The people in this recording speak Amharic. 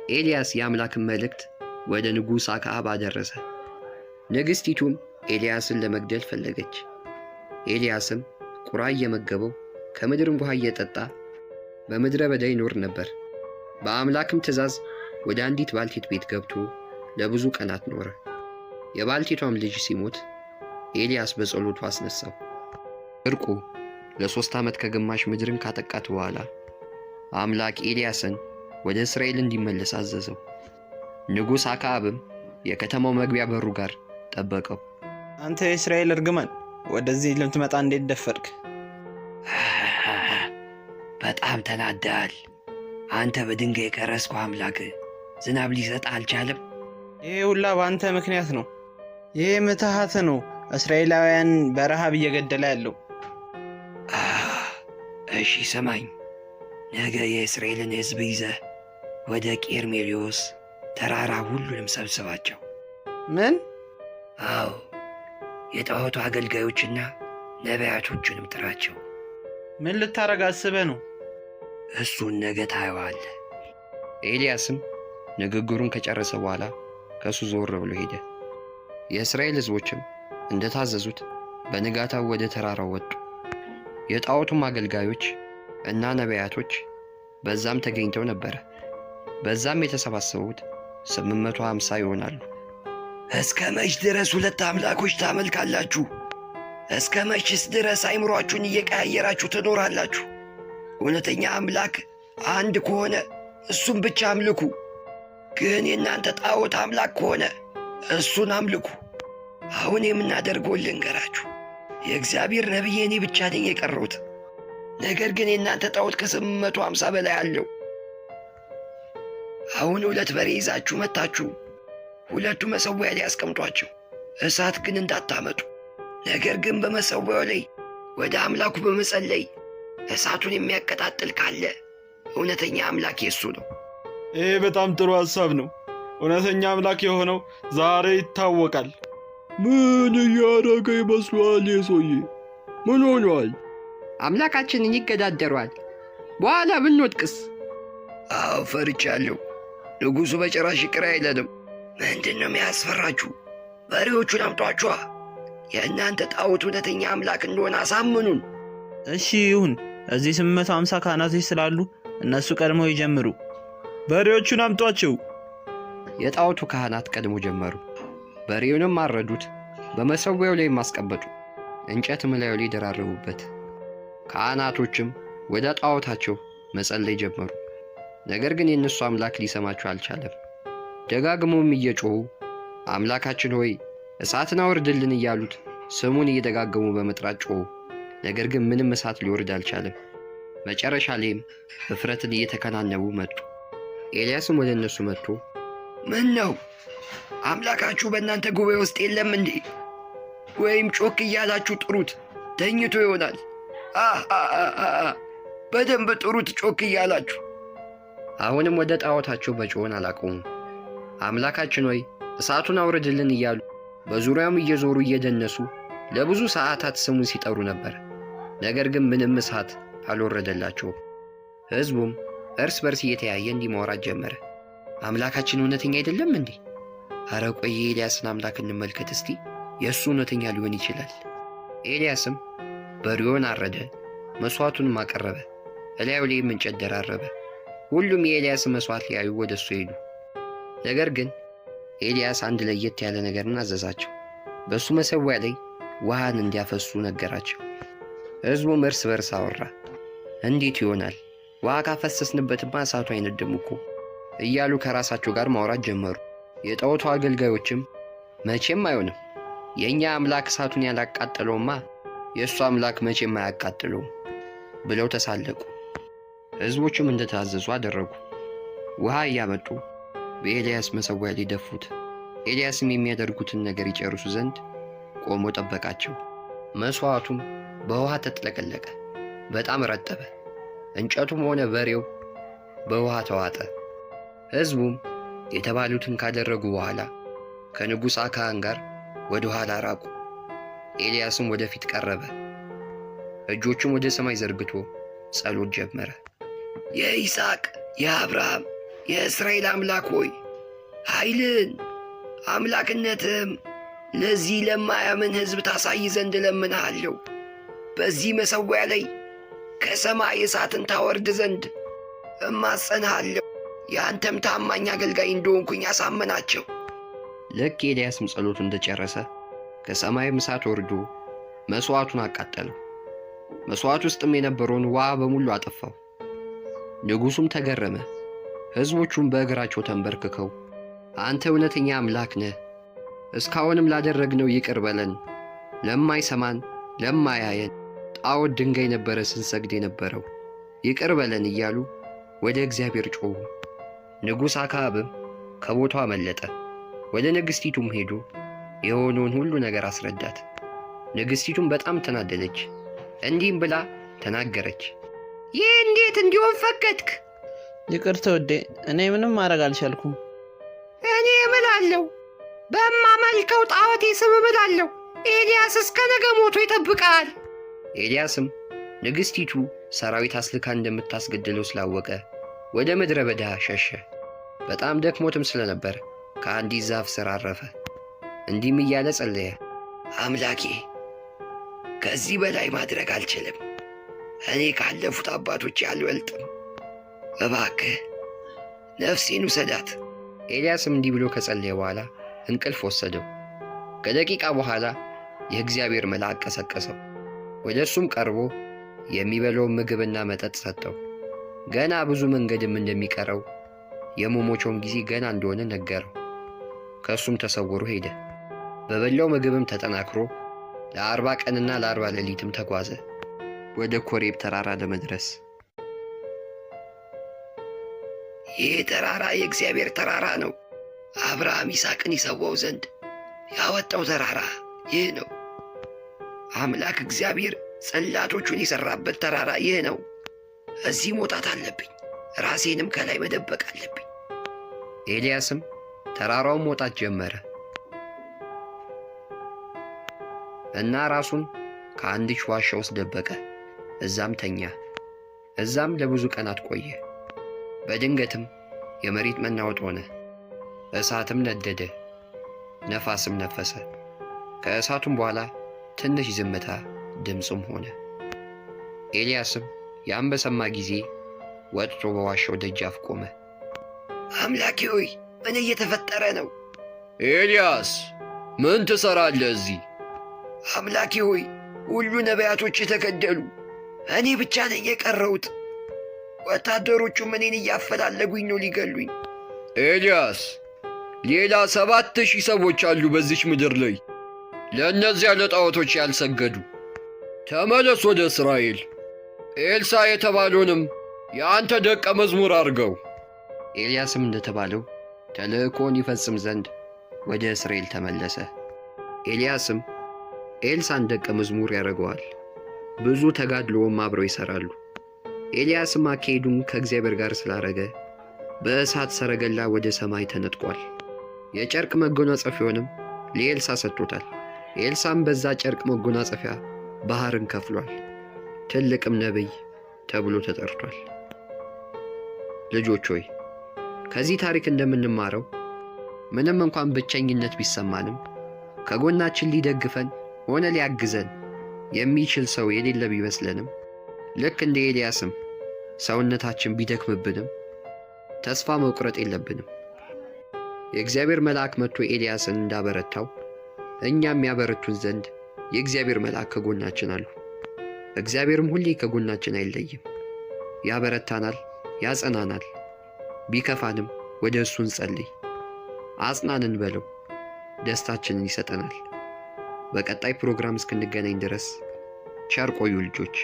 ኤልያስ የአምላክን መልእክት ወደ ንጉሥ አክዓብ አደረሰ። ንግሥቲቱም ኤልያስን ለመግደል ፈለገች። ኤልያስም ቁራ እየመገበው ከምድርም ውሃ እየጠጣ በምድረ በዳ ይኖር ነበር። በአምላክም ትእዛዝ ወደ አንዲት ባልቴት ቤት ገብቶ ለብዙ ቀናት ኖረ። የባልቴቷም ልጅ ሲሞት ኤልያስ በጸሎቱ አስነሳው። ድርቁ ለ3 ዓመት ከግማሽ ምድርን ካጠቃት በኋላ አምላክ ኤልያስን ወደ እስራኤል እንዲመለስ አዘዘው። ንጉሥ አክዓብም የከተማው መግቢያ በሩ ጋር ጠበቀው። አንተ የእስራኤል እርግማን ወደዚህ ልትመጣ እንዴት ደፈርክ? በጣም ተናደሃል። አንተ በድንጋይ የቀረስከው አምላክ ዝናብ ሊሰጥ አልቻለም። ይሄ ሁላ በአንተ ምክንያት ነው። ይሄ ምትሃት ነው እስራኤላውያን በረሃብ እየገደለ ያለው። እሺ ሰማኝ። ነገ የእስራኤልን ሕዝብ ይዘህ ወደ ቄርሜሎስ ተራራ ሁሉንም ሰብስባቸው። ምን? አዎ፣ የጣዖቱ አገልጋዮችና ነቢያቶቹንም ጥራቸው። ምን ልታረግ አስበህ ነው? እሱን ነገ ታየዋለህ። ኤልያስም ንግግሩን ከጨረሰ በኋላ ከሱ ዞር ብሎ ሄደ። የእስራኤል ሕዝቦችም እንደታዘዙት በንጋታው ወደ ተራራው ወጡ። የጣዖቱም አገልጋዮች እና ነቢያቶች በዛም ተገኝተው ነበር። በዛም የተሰባሰቡት 850 ይሆናሉ። እስከ መች ድረስ ሁለት አምላኮች ታመልካላችሁ? እስከ መችስ ድረስ አይምሯችሁን እየቀያየራችሁ ትኖራላችሁ? እውነተኛ አምላክ አንድ ከሆነ እሱን ብቻ አምልኩ። ግን የእናንተ ጣዖት አምላክ ከሆነ እሱን አምልኩ። አሁን የምናደርገውን ልንገራችሁ። የእግዚአብሔር ነቢይ እኔ ብቻ ነኝ የቀረሁት። ነገር ግን የእናንተ ጣዖት ከ850 በላይ አለው። አሁን 2 በሬ ይዛችሁ መታችሁ ሁለቱ መሠዊያ ላይ አስቀምጧቸው። እሳት ግን እንዳታመጡ። ነገር ግን በመሠዊያው ላይ ወደ አምላኩ በመጸለይ እሳቱን የሚያቀጣጥል ካለ እውነተኛ አምላክ የሱ ነው። ይሄ በጣም ጥሩ ሐሳብ ነው። እውነተኛ አምላክ የሆነው ዛሬ ይታወቃል። ምን እያደረገ ይመስሏል? የሰውዬ ምን ሆኗል? አምላካችንን ይገዳደሯል። በኋላ ብንወድቅስ? አዎ ፈርቻለሁ። ንጉሡ በጭራሽ ይቅር አይለንም። ምንድን ነው የሚያስፈራችሁ? በሬዎቹን አምጧችኋ። የእናንተ ጣዖት እውነተኛ አምላክ እንደሆነ አሳምኑን። እሺ ይሁን። እዚህ 850 ካህናቶች ስላሉ እነሱ ቀድመው ይጀምሩ። በሬዎቹን አምጧቸው። የጣዖቱ ካህናት ቀድሞ ጀመሩ። በሬውንም አረዱት፣ በመሠዊያው ላይ ማስቀመጡ፣ እንጨትም ላዩ ላይ ደራረቡበት። ካህናቶችም ወደ ጣዖታቸው መጸለይ ጀመሩ። ነገር ግን የእነሱ አምላክ ሊሰማቸው አልቻለም። ደጋግሞም እየጮኹ አምላካችን ሆይ እሳትን አውርድልን እያሉት ስሙን እየደጋገሙ በመጥራት ጮኹ። ነገር ግን ምንም እሳት ሊወርድ አልቻለም። መጨረሻ ላይም እፍረትን እየተከናነቡ መጡ። ኤልያስም ወደ እነሱ መጥቶ ምን ነው አምላካችሁ በእናንተ ጉባኤ ውስጥ የለም እንዴ? ወይም ጮክ እያላችሁ ጥሩት፣ ተኝቶ ይሆናል። በደንብ ጥሩት ጮክ እያላችሁ። አሁንም ወደ ጣዖታቸው መጮኽን አላቆሙም። አምላካችን ሆይ እሳቱን አውርድልን እያሉ በዙሪያውም እየዞሩ እየደነሱ ለብዙ ሰዓታት ስሙን ሲጠሩ ነበር። ነገር ግን ምንም እሳት አልወረደላቸውም። ሕዝቡም እርስ በርስ እየተያየ እንዲህ ማውራት ጀመረ። አምላካችን እውነተኛ አይደለም እንዴ? ኧረ ቆይ የኤልያስን አምላክ እንመልከት እስቲ፣ የእሱ እውነተኛ ሊሆን ይችላል። ኤልያስም በሬውን አረደ፣ መሥዋዕቱንም አቀረበ፣ እላዩ ላይም እንጨት ደራረበ። ሁሉም የኤልያስን መሥዋዕት ሊያዩ ወደ እሱ ሄዱ። ነገር ግን ኤልያስ አንድ ለየት ያለ ነገርን አዘዛቸው። በእሱ መሠዊያ ላይ ውሃን እንዲያፈሱ ነገራቸው። ሕዝቡም እርስ በርስ አወራ። እንዴት ይሆናል? ውሃ ካፈሰስንበትማ እሳቱ አይነድም እኮ እያሉ ከራሳቸው ጋር ማውራት ጀመሩ። የጣዖቱ አገልጋዮችም መቼም አይሆንም፣ የእኛ አምላክ እሳቱን ያላቃጠለውማ የእሱ አምላክ መቼም አያቃጥለውም ብለው ተሳለቁ። ሕዝቦቹም እንደታዘዙ አደረጉ። ውሃ እያመጡ በኤልያስ መሠዊያ ላይ ደፉት። ኤልያስም የሚያደርጉትን ነገር ይጨርሱ ዘንድ ቆሞ ጠበቃቸው። መሥዋዕቱም በውሃ ተጥለቀለቀ፣ በጣም ረጠበ። እንጨቱም ሆነ በሬው በውሃ ተዋጠ። ሕዝቡም የተባሉትን ካደረጉ በኋላ ከንጉሥ አክዓብ ጋር ወደ ኋላ ራቁ። ኤልያስም ወደፊት ቀረበ፣ እጆቹም ወደ ሰማይ ዘርግቶ ጸሎት ጀመረ። የይስሐቅ፣ የአብርሃም፣ የእስራኤል አምላክ ሆይ ኃይልን አምላክነትም ለዚህ ለማያምን ሕዝብ ታሳይ ዘንድ እለምንሃለሁ። በዚህ መሠዊያ ላይ ከሰማይ እሳትን ታወርድ ዘንድ እማጸንሃለሁ። የአንተም ታማኝ አገልጋይ እንደሆንኩኝ አሳመናቸው። ልክ ኤልያስም ጸሎቱ እንደጨረሰ ከሰማይም እሳት ወርዶ መሥዋዕቱን አቃጠለው። መሥዋዕት ውስጥም የነበረውን ውሃ በሙሉ አጠፋው። ንጉሡም ተገረመ። ሕዝቦቹም በእግራቸው ተንበርክከው አንተ እውነተኛ አምላክ ነህ፣ እስካሁንም ላደረግነው ይቅር በለን፣ ለማይሰማን ለማያየን ጣዖት ድንጋይ ነበረ ስንሰግድ የነበረው፣ ይቅር በለን እያሉ ወደ እግዚአብሔር ጮኹ። ንጉሥ አክዓብም ከቦታው አመለጠ። ወደ ንግሥቲቱም ሄዶ የሆነውን ሁሉ ነገር አስረዳት። ንግሥቲቱም በጣም ተናደደች። እንዲህም ብላ ተናገረች። ይህ እንዴት እንዲሆን ፈቀድክ? ይቅርታ ውዴ፣ እኔ ምንም ማድረግ አልቻልኩም። እኔ እምላለሁ፣ በማመልከው ጣዖቴ ስም እምላለሁ፣ ኤልያስ እስከ ነገ ሞቶ ይጠብቃል። ኤልያስም ንግሥቲቱ ሰራዊት አስልካ እንደምታስገድለው ስላወቀ ወደ ምድረ በዳ ሸሸ። በጣም ደክሞትም ስለነበር ከአንዲት ዛፍ ስር አረፈ። እንዲህም እያለ ጸለየ። አምላኬ ከዚህ በላይ ማድረግ አልችልም። እኔ ካለፉት አባቶች አልበልጥም። እባክህ ነፍሴን ውሰዳት። ኤልያስም እንዲህ ብሎ ከጸለየ በኋላ እንቅልፍ ወሰደው። ከደቂቃ በኋላ የእግዚአብሔር መልአክ ቀሰቀሰው። ወደ እርሱም ቀርቦ የሚበላውን ምግብና መጠጥ ሰጠው። ገና ብዙ መንገድም እንደሚቀረው የመሞቻውም ጊዜ ገና እንደሆነ ነገረው። ከእሱም ተሰውሮ ሄደ። በበላው ምግብም ተጠናክሮ ለ40 ቀንና ለ40 ሌሊትም ተጓዘ ወደ ኮሬብ ተራራ ለመድረስ። ይህ ተራራ የእግዚአብሔር ተራራ ነው። አብርሃም ይስሐቅን ይሰዋው ዘንድ ያወጣው ተራራ ይህ ነው። አምላክ እግዚአብሔር ጽላቶቹን የሠራበት ተራራ ይህ ነው። እዚህ መውጣት አለብኝ፣ ራሴንም ከላይ መደበቅ አለብኝ። ኤልያስም ተራራውን መውጣት ጀመረ እና ራሱን ከአንዲት ዋሻ ውስጥ ደበቀ። እዛም ተኛ። እዛም ለብዙ ቀናት ቆየ። በድንገትም የመሬት መናወጥ ሆነ። እሳትም ነደደ፣ ነፋስም ነፈሰ። ከእሳቱም በኋላ ትንሽ ዝምታ ድምፅም ሆነ። ኤልያስም ያን በሰማ ጊዜ ወጥቶ በዋሻው ደጃፍ ቆመ። አምላኬ ሆይ ምን እየተፈጠረ ነው? ኤልያስ ምን ትሠራለህ እዚህ? አምላኬ ሆይ ሁሉ ነቢያቶች ተገደሉ፣ እኔ ብቻ ነኝ የቀረሁት። ወታደሮቹም እኔን እያፈላለጉኝ ነው ሊገሉኝ። ኤልያስ ሌላ 7,000 ሰዎች አሉ በዚች ምድር ላይ ለእነዚያ ለጣዖቶች ያልሰገዱ። ተመለስ ወደ እስራኤል። ኤልሳዕ የተባለውንም የአንተ ደቀ መዝሙር አድርገው። ኤልያስም እንደተባለው ተልእኮን ይፈጽም ዘንድ ወደ እስራኤል ተመለሰ። ኤልያስም ኤልሳዕን ደቀ መዝሙር ያደርገዋል። ብዙ ተጋድሎውም አብረው ይሠራሉ። ኤልያስም አካሄዱን ከእግዚአብሔር ጋር ስላረገ በእሳት ሰረገላ ወደ ሰማይ ተነጥቋል። የጨርቅ መጎናጸፊያውንም ለኤልሳዕ ሰጥቶታል። ኤልሳዕም በዛ ጨርቅ መጎናጸፊያ ባሕርን ከፍሏል። ትልቅም ነቢይ ተብሎ ተጠርቷል። ልጆች ሆይ ከዚህ ታሪክ እንደምንማረው ምንም እንኳን ብቸኝነት ቢሰማንም ከጎናችን ሊደግፈን ሆነ ሊያግዘን የሚችል ሰው የሌለ ቢመስለንም ልክ እንደ ኤልያስም ሰውነታችን ቢደክምብንም ተስፋ መቁረጥ የለብንም። የእግዚአብሔር መልአክ መጥቶ ኤልያስን እንዳበረታው እኛም ያበረቱን ዘንድ የእግዚአብሔር መልአክ ከጎናችን አሉ። እግዚአብሔርም ሁሌ ከጎናችን አይለይም። ያበረታናል፣ ያጸናናል። ቢከፋንም ወደ እሱ እንጸልይ፣ አጽናንን በለው፣ ደስታችንን ይሰጠናል። በቀጣይ ፕሮግራም እስክንገናኝ ድረስ ቸር ቆዩ ልጆች።